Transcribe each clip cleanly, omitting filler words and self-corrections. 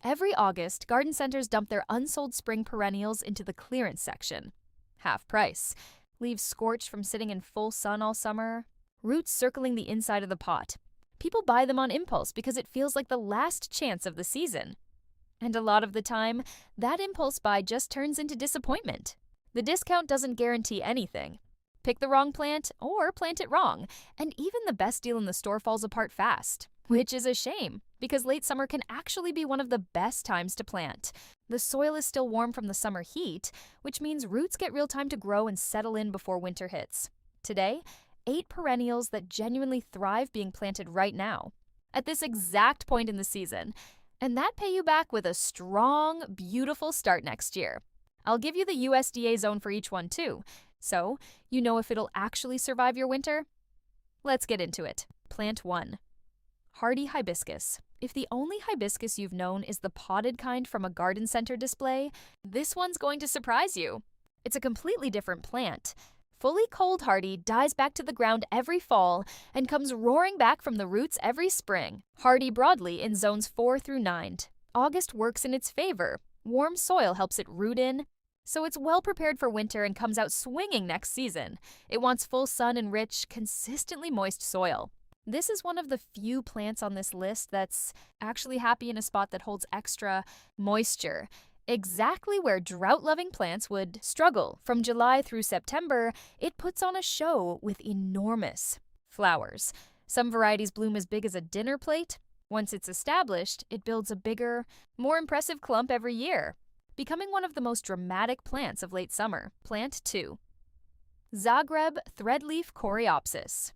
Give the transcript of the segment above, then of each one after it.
Every August, garden centers dump their unsold spring perennials into the clearance section. Half price. Leaves scorched from sitting in full sun all summer. Roots circling the inside of the pot. People buy them on impulse because it feels like the last chance of the season. And a lot of the time, that impulse buy just turns into disappointment. The discount doesn't guarantee anything. Pick the wrong plant or plant it wrong, and even the best deal in the store falls apart fast. Which is a shame, because late summer can actually be one of the best times to plant. The soil is still warm from the summer heat, which means roots get real time to grow and settle in before winter hits. Today, 8 perennials that genuinely thrive being planted right now, at this exact point in the season, and that pay you back with a strong, beautiful start next year. I'll give you the USDA zone for each one too, so you know if it'll actually survive your winter. Let's get into it. Plant 1. Hardy hibiscus. If the only hibiscus you've known is the potted kind from a garden center display, this one's going to surprise you. It's a completely different plant. Fully cold hardy dies back to the ground every fall and comes roaring back from the roots every spring. Hardy broadly in zones 4 through 9. August works in its favor. Warm soil helps it root in, so it's well prepared for winter and comes out swinging next season. It wants full sun and rich, consistently moist soil. This is one of the few plants on this list that's actually happy in a spot that holds extra moisture. Exactly where drought-loving plants would struggle. From July through September, it puts on a show with enormous flowers. Some varieties bloom as big as a dinner plate. Once it's established, it builds a bigger, more impressive clump every year, becoming one of the most dramatic plants of late summer. Plant 2. Zagreb threadleaf coreopsis.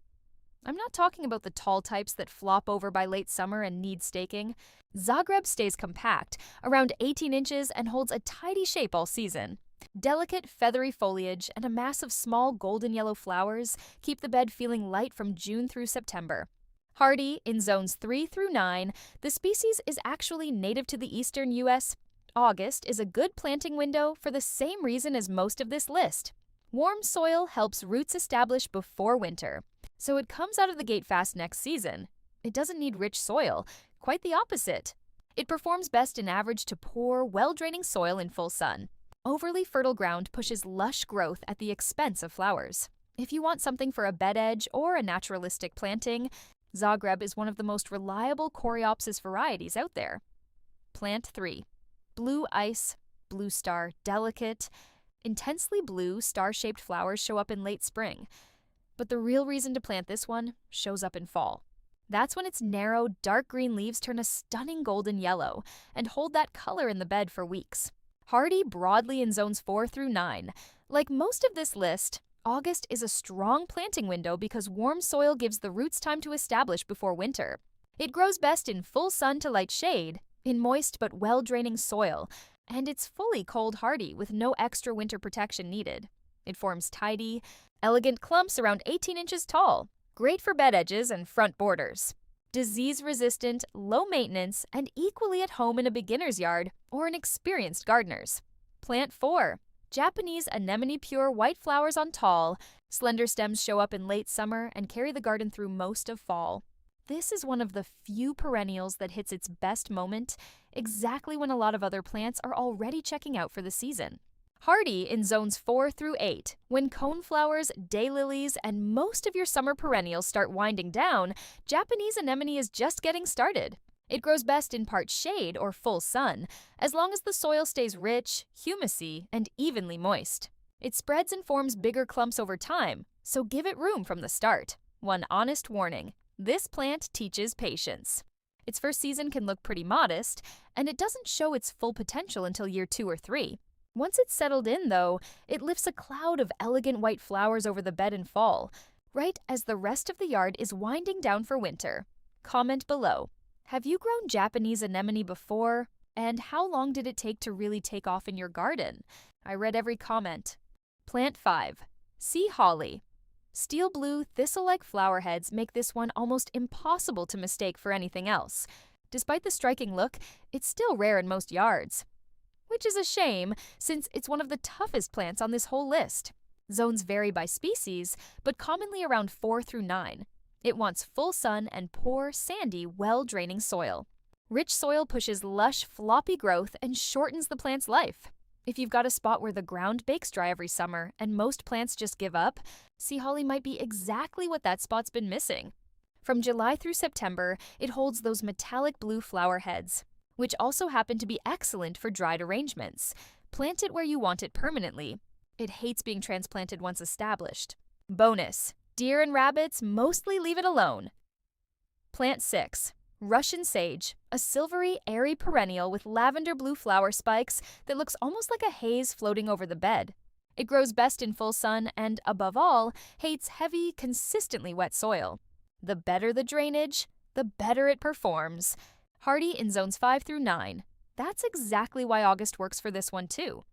I'm not talking about the tall types that flop over by late summer and need staking. Zagreb stays compact, around 18 inches, and holds a tidy shape all season. Delicate, feathery foliage and a mass of small golden yellow flowers keep the bed feeling light from June through September. Hardy in zones 3 through 9, the species is actually native to the eastern U.S. August is a good planting window for the same reason as most of this list. Warm soil helps roots establish before winter, so it comes out of the gate fast next season. It doesn't need rich soil, quite the opposite. It performs best in average to poor, well-draining soil in full sun. Overly fertile ground pushes lush growth at the expense of flowers. If you want something for a bed edge or a naturalistic planting, Zagreb is one of the most reliable coreopsis varieties out there. Plant 3. Blue ice, blue star, delicate. Intensely blue, star-shaped flowers show up in late spring. But the real reason to plant this one shows up in fall. That's when its narrow, dark green leaves turn a stunning golden yellow and hold that color in the bed for weeks. Hardy broadly in zones 4 through 9. Like most of this list, August is a strong planting window because warm soil gives the roots time to establish before winter. It grows best in full sun to light shade, in moist but well-draining soil, and it's fully cold hardy with no extra winter protection needed. It forms tidy, elegant clumps around 18 inches tall, great for bed edges and front borders. Disease-resistant, low-maintenance, and equally at home in a beginner's yard or an experienced gardener's. Plant 4. Japanese anemone pure white flowers on tall. Slender stems show up in late summer and carry the garden through most of fall. This is one of the few perennials that hits its best moment exactly when a lot of other plants are already checking out for the season. Hardy in zones 4 through 8. When coneflowers, daylilies, and most of your summer perennials start winding down, Japanese anemone is just getting started. It grows best in part shade or full sun, as long as the soil stays rich, humusy, and evenly moist. It spreads and forms bigger clumps over time, so give it room from the start. One honest warning: this plant teaches patience. Its first season can look pretty modest, and it doesn't show its full potential until year 2 or 3. Once it's settled in, though, it lifts a cloud of elegant white flowers over the bed in fall, right as the rest of the yard is winding down for winter. Comment below. Have you grown Japanese anemone before? And how long did it take to really take off in your garden? I read every comment. Plant 5. Sea holly. Steel blue, thistle-like flower heads make this one almost impossible to mistake for anything else. Despite the striking look, it's still rare in most yards. Which is a shame, since it's one of the toughest plants on this whole list. Zones vary by species, but commonly around 4 through 9. It wants full sun and poor, sandy, well-draining soil. Rich soil pushes lush, floppy growth and shortens the plant's life. If you've got a spot where the ground bakes dry every summer and most plants just give up, sea holly might be exactly what that spot's been missing. From July through September, it holds those metallic blue flower heads, which also happen to be excellent for dried arrangements. Plant it where you want it permanently. It hates being transplanted once established. Bonus: deer and rabbits mostly leave it alone. Plant 6. Russian sage, a silvery, airy perennial with lavender blue flower spikes that looks almost like a haze floating over the bed. It grows best in full sun and, above all, hates heavy, consistently wet soil. The better the drainage, the better it performs. Hardy in zones 5 through 9. That's exactly why August works for this one too.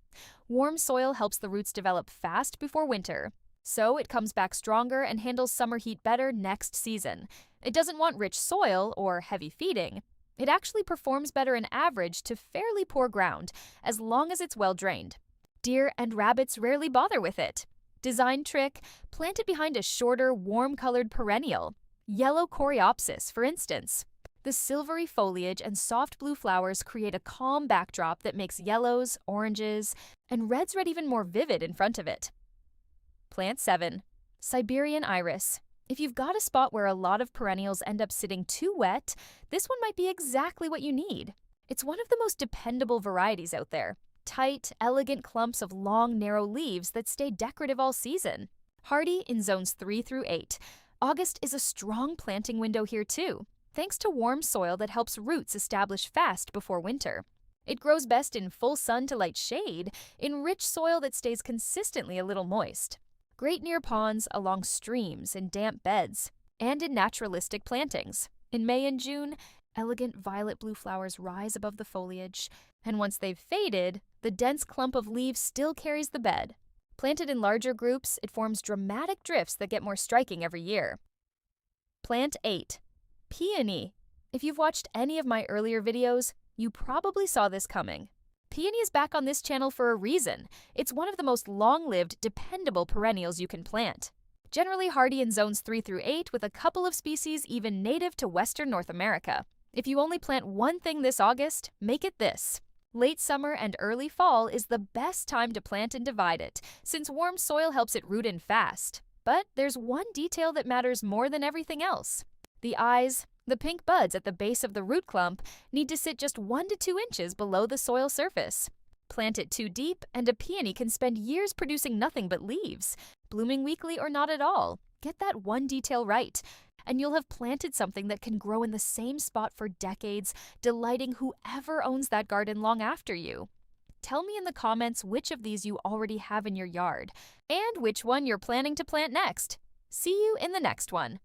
Warm soil helps the roots develop fast before winter, so it comes back stronger and handles summer heat better next season. It doesn't want rich soil or heavy feeding. It actually performs better in average to fairly poor ground, as long as it's well drained. Deer and rabbits rarely bother with it. Design trick: plant it behind a shorter, warm-colored perennial. Yellow coreopsis, for instance. The silvery foliage and soft blue flowers create a calm backdrop that makes yellows, oranges, and reds red even more vivid in front of it. Plant 7. Siberian iris. If you've got a spot where a lot of perennials end up sitting too wet, this one might be exactly what you need. It's one of the most dependable varieties out there. Tight, elegant clumps of long, narrow leaves that stay decorative all season. Hardy in zones 3 through 8. August is a strong planting window here too, thanks to warm soil that helps roots establish fast before winter. It grows best in full sun to light shade, in rich soil that stays consistently a little moist. Great near ponds, along streams, in damp beds, and in naturalistic plantings. In May and June, elegant violet blue flowers rise above the foliage, and once they've faded, the dense clump of leaves still carries the bed. Planted in larger groups, it forms dramatic drifts that get more striking every year. Plant 8. Peony. If you've watched any of my earlier videos, you probably saw this coming. Peony is back on this channel for a reason. It's one of the most long-lived, dependable perennials you can plant. Generally hardy in zones 3 through 8, with a couple of species even native to Western North America. If you only plant one thing this August, make it this. Late summer and early fall is the best time to plant and divide it, since warm soil helps it root in fast. But there's one detail that matters more than everything else. The eyes, the pink buds at the base of the root clump, need to sit just 1 to 2 inches below the soil surface. Plant it too deep, and a peony can spend years producing nothing but leaves, blooming weakly or not at all. Get that one detail right, and you'll have planted something that can grow in the same spot for decades, delighting whoever owns that garden long after you. Tell me in the comments which of these you already have in your yard, and which one you're planning to plant next. See you in the next one.